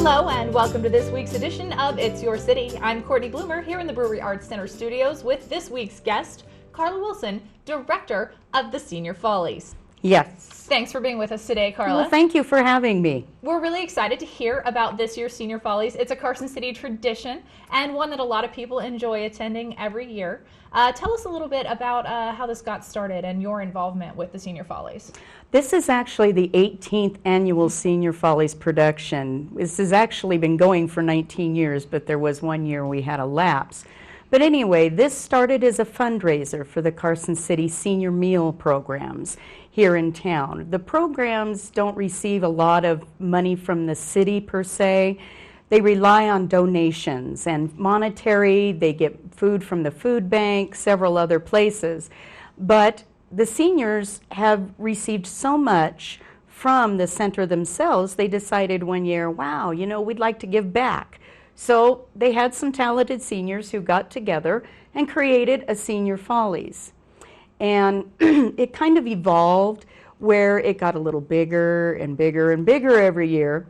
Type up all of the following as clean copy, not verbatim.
Hello and welcome to this week's edition of It's Your City. I'm Cortney Bloomer here in the Brewery Arts Center studios with this week's guest, Carla Wilson, Director of the Senior Follies. Yes. Thanks for being with us today, Carla. Well, thank you for having me. We're really excited to hear about this year's Senior Follies. It's a Carson City tradition and one that a lot of people enjoy attending every year. Tell us a little bit about how this got started and your involvement with the Senior Follies. This is actually the 18th annual Senior Follies production. This has actually been going for 19 years, but there was one year we had a lapse. But anyway, this started as a fundraiser for the Carson City senior meal programs here in town. The programs don't receive a lot of money from the city per se. They rely on donations and monetary. They get food from the food bank, several other places. But the seniors have received so much from the center themselves, they decided one year, wow, we'd like to give back. So they had some talented seniors who got together and created a Senior Follies. And it kind of evolved where it got a little bigger and bigger and bigger every year.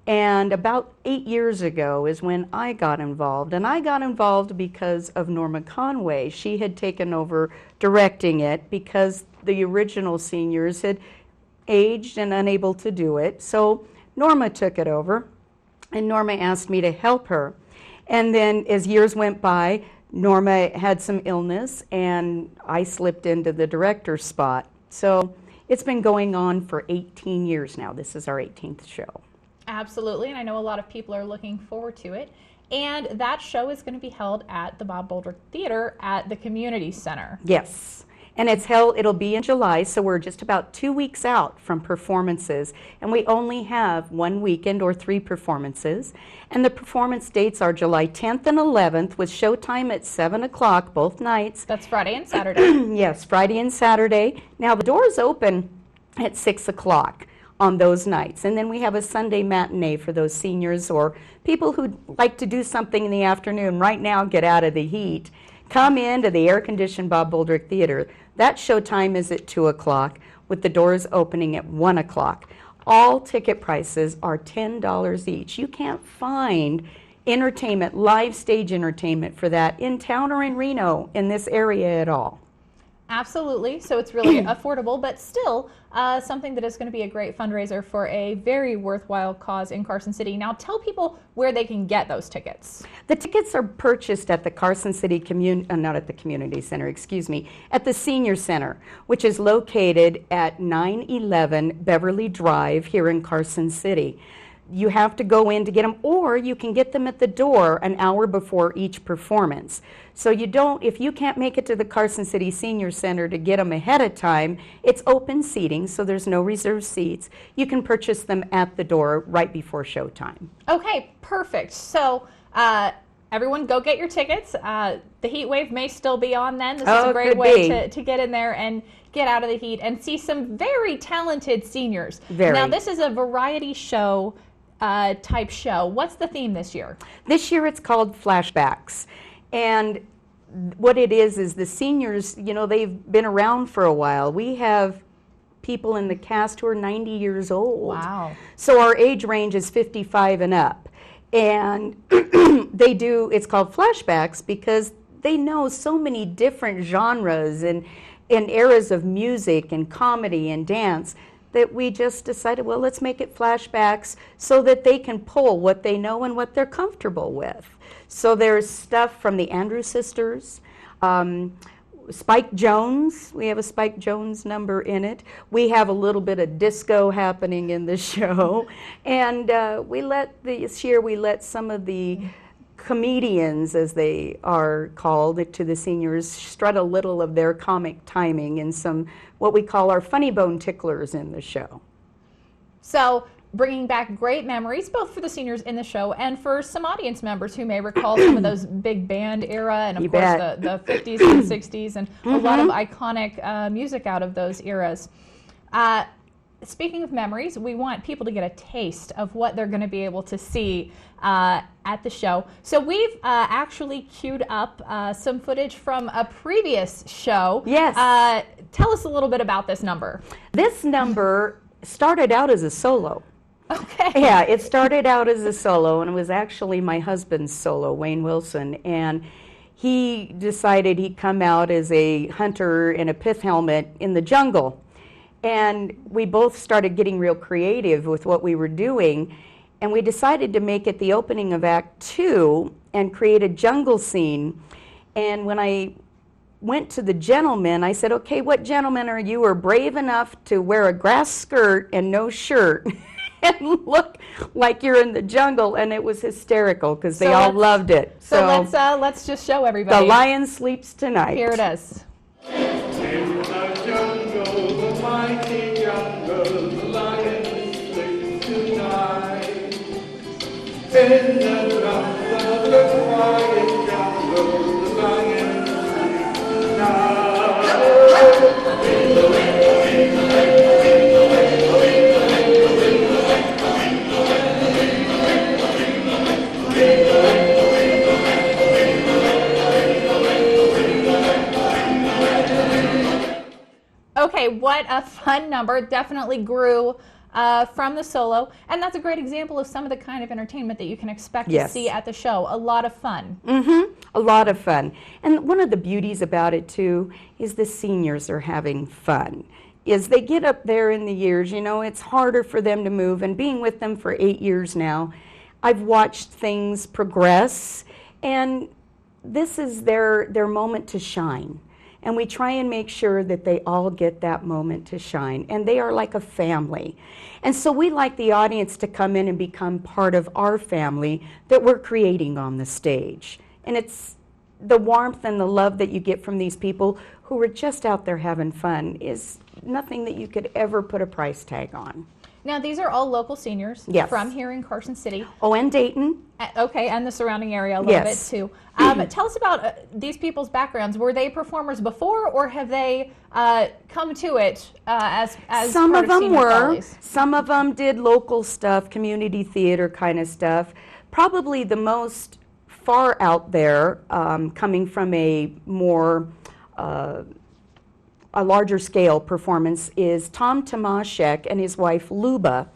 And about 8 years ago is when I got involved. And I got involved because of Norma Conway. She had taken over directing it because the original seniors had aged and unable to do it. So Norma took it over. And Norma asked me to help her. And then as years went by, Norma had some illness and I slipped into the director's spot. So it's been going on for 18 years now. This is our 18th show. Absolutely, and I know a lot of people are looking forward to it. And that show is going to be held at the Bob Boldrick Theater at the Community Center. Yes. And it'll be in July, so we're just about 2 weeks out from performances. And we only have one weekend or 3 performances. And the performance dates are July 10th and 11th with showtime at 7 o'clock both nights. That's Friday and Saturday. Yes, Friday and Saturday. Now the doors open at 6 o'clock on those nights. And then we have a Sunday matinee for those seniors or people who like to do something in the afternoon. Right now, get out of the heat. Come into the air-conditioned Bob Boldrick Theater. That showtime is at 2 o'clock with the doors opening at 1 o'clock. All ticket prices are $10 each. You can't find entertainment, live stage entertainment for that in town or in Reno in this area at all. Absolutely. So it's really affordable, but still something that is going to be a great fundraiser for a very worthwhile cause in Carson City. Now tell people where they can get those tickets. The tickets are purchased at the Carson City not at the Community Center, at the Senior Center, which is located at 911 Beverly Drive here in Carson City. You have to go in to get them, or you can get them at the door an hour before each performance. So if you can't make it to the Carson City Senior Center to get them ahead of time, it's open seating, so there's no reserved seats. You can purchase them at the door right before showtime. Okay, perfect. So everyone go get your tickets. The heat wave may still be on then. This is a great way to get in there and get out of the heat and see some very talented seniors. Now this is a variety show type show. What's the theme this year? This year it's called Flashbacks. And what it is the seniors, they've been around for a while. We have people in the cast who are 90 years old. Wow. So our age range is 55 and up. And it's called Flashbacks because they know so many different genres and eras of music and comedy and dance that we just decided, well, let's make it flashbacks so that they can pull what they know and what they're comfortable with. So there's stuff from the Andrews Sisters, Spike Jones. We have a Spike Jones number in it. We have a little bit of disco happening in the show. And this year we let some of the comedians, as they are called to the seniors, strut a little of their comic timing and some what we call our funny bone ticklers in the show. So bringing back great memories, both for the seniors in the show and for some audience members who may recall some of those big band era and of course the 50s and 60s and a lot of iconic music out of those eras. Speaking of memories, we want people to get a taste of what they're going to be able to see at the show. So we've actually queued up some footage from a previous show. Yes. Tell us a little bit about this number. This number started out as a solo. Okay. Yeah, it started out as a solo, and it was actually my husband's solo, Wayne Wilson, and he decided he'd come out as a hunter in a pith helmet in the jungle. And we both started getting real creative with what we were doing, and we decided to make it the opening of Act 2 and create a jungle scene. And when I went to the gentleman, I said, okay, what gentlemen are you are brave enough to wear a grass skirt and no shirt and look like you're in the jungle? And it was hysterical because they all loved it. So let's just show everybody. The Lion Sleeps Tonight. Here it is. In the jungle, the mighty jungle, the lion sleeps tonight. In the jungle, the quiet jungle, the lion sleeps tonight. Okay, what a fun number. Definitely grew from the solo. And that's a great example of some of the kind of entertainment that you can expect to see at the show. A lot of fun. A lot of fun. And one of the beauties about it, too, is the seniors are having fun. As they get up there in the years, you know, it's harder for them to move. And being with them for 8 years now, I've watched things progress. And this is their moment to shine. And we try and make sure that they all get that moment to shine. And they are like a family. And so we like the audience to come in and become part of our family that we're creating on the stage. And it's the warmth and the love that you get from these people who are just out there having fun is nothing that you could ever put a price tag on. Now, these are all local seniors from here in Carson City. Oh, and Dayton. Okay, and the surrounding area a little bit too. Tell us about these people's backgrounds. Were they performers before, or have they come to it as some part of them Senior were. Follies? Some of them did local stuff, community theater kind of stuff. Probably the most far out there, coming from a more a larger scale performance, is Tom Tomaszek and his wife Luba.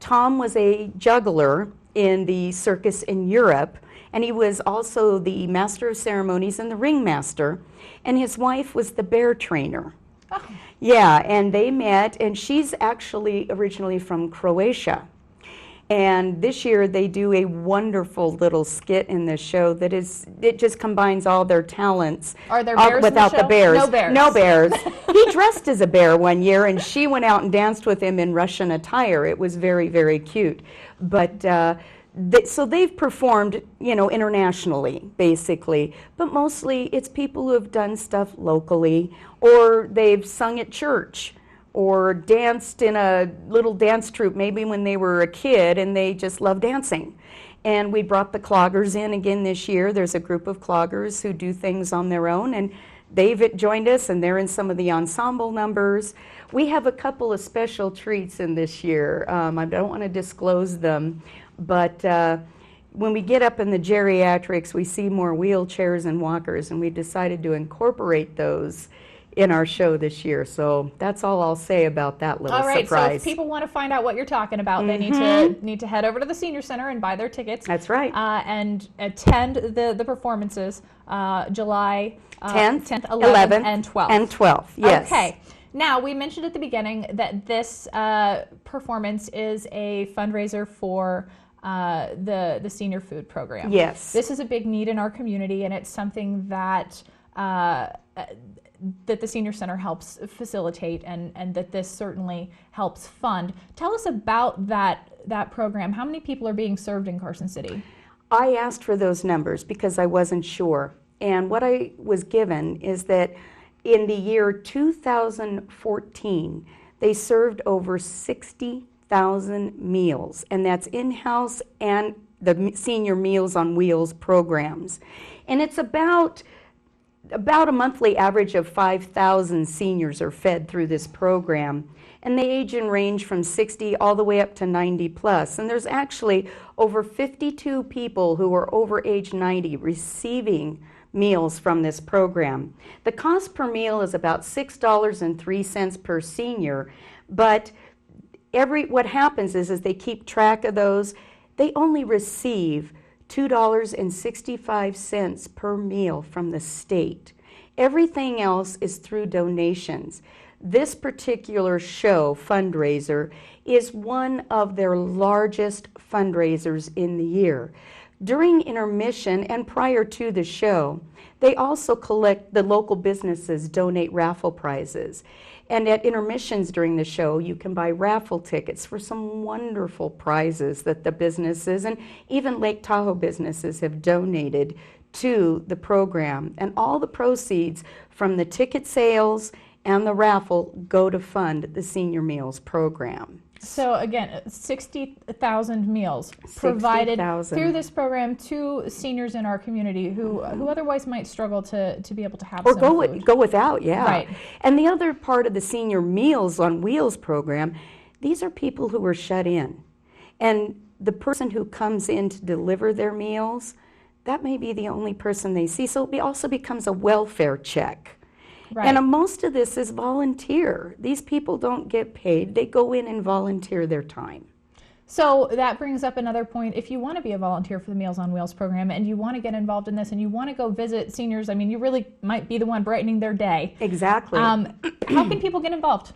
Tom was a juggler in the circus in Europe, and he was also the master of ceremonies and the ringmaster, and his wife was the bear trainer. Oh. Yeah, and they met, and she's actually originally from Croatia. And this year they do a wonderful little skit in the show that it just combines all their talents. Are there bears without in the show? the bears? No bears. No bears. He dressed as a bear one year, and she went out and danced with him in Russian attire. It was very, very cute. But so they've performed, you know, internationally, basically. But mostly it's people who have done stuff locally, or they've sung at church, or danced in a little dance troupe maybe when they were a kid and they just love dancing. And we brought the cloggers in again this year. There's a group of cloggers who do things on their own, and they've joined us, and they're in some of the ensemble numbers. We have a couple of special treats in this year. I don't want to disclose them, but when we get up in the geriatrics, we see more wheelchairs and walkers, and we decided to incorporate those in our show this year. So that's all I'll say about that little surprise. All right, so if people want to find out what you're talking about, they need to head over to the Senior Center and buy their tickets. That's right. And attend the performances July 10th, 11th, and 12th. And 12th, yes. Okay. Now, we mentioned at the beginning that this performance is a fundraiser for the senior food program. Yes. This is a big need in our community, and it's something that that the Senior Center helps facilitate, and that this certainly helps fund. Tell us about that program. How many people are being served in Carson City? I asked for those numbers because I wasn't sure. And what I was given is that in the year 2014, they served over 60,000 meals, and that's in-house and the Senior Meals on Wheels programs. And it's about a monthly average of 5,000 seniors are fed through this program, and they age and range from 60 all the way up to 90 plus. And there's actually over 52 people who are over age 90 receiving meals from this program. The cost per meal is about $6.03 per senior, but what happens is they keep track of those. They only receive $2.65 per meal from the state. Everything else is through donations. This particular show, fundraiser, is one of their largest fundraisers in the year. During intermission and prior to the show, they also collect, the local businesses donate raffle prizes. And at intermissions during the show, you can buy raffle tickets for some wonderful prizes that the businesses and even Lake Tahoe businesses have donated to the program. And all the proceeds from the ticket sales and the raffle go to fund the Senior Meals program. So again, 60,000 meals provided 60,000. through this program to seniors in our community who otherwise might struggle to be able to have Or some food. go without, yeah. Right. And the other part of the Senior Meals on Wheels program, these are people who are shut in. And the person who comes in to deliver their meals, that may be the only person they see. So it also becomes a welfare check. Right. And most of this is volunteer. These people don't get paid. They go in and volunteer their time. So that brings up another point. If you want to be a volunteer for the Meals on Wheels program and you want to get involved in this and you want to go visit seniors, I mean, you really might be the one brightening their day. Exactly. How can people get involved?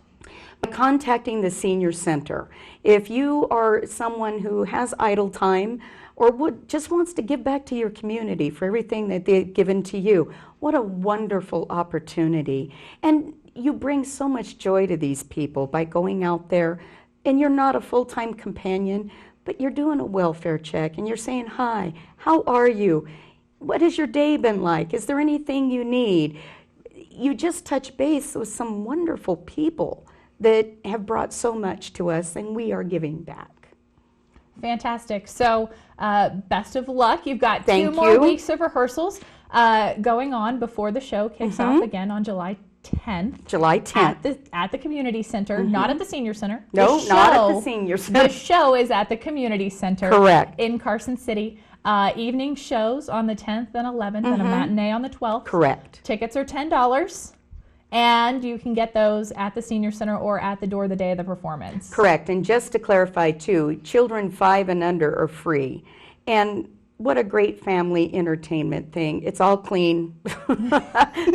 Contacting the Senior Center. If you are someone who has idle time or just wants to give back to your community for everything that they've given to you, what a wonderful opportunity. And you bring so much joy to these people by going out there, and you're not a full-time companion, but you're doing a welfare check and you're saying, hi, how are you? What has your day been like? Is there anything you need? You just touch base with some wonderful people that have brought so much to us, and we are giving back. Fantastic. So best of luck. You've got Thank two more you. weeks of rehearsals going on before the show kicks off again on July 10th. July 10th. At the community center, not at the senior center. No, The not at show- the Senior The Center. show is at the community center. Correct. In Carson City. Evening shows on the 10th and 11th and a matinee on the 12th. Correct. Tickets are $10. And you can get those at the Senior Center or at the door the day of the performance. Correct. And just to clarify, too, children 5 and under are free. And what a great family entertainment thing. It's all clean.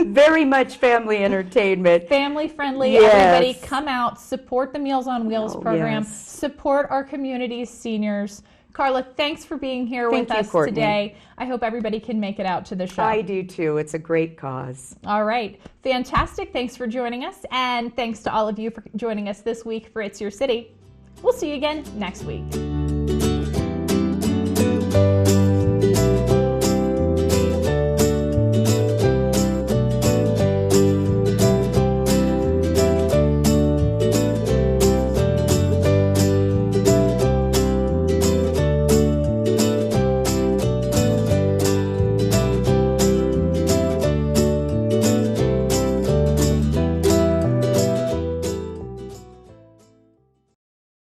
Very much family entertainment. Family friendly. Yes. Everybody come out, support the Meals on Wheels Oh, program, yes. support our community's seniors. Carla, thanks for being here Thank with you, us Cortney. today. I hope everybody can make it out to the show. I do, too. It's a great cause. All right. Fantastic. Thanks for joining us. And thanks to all of you for joining us this week for It's Your City. We'll see you again next week.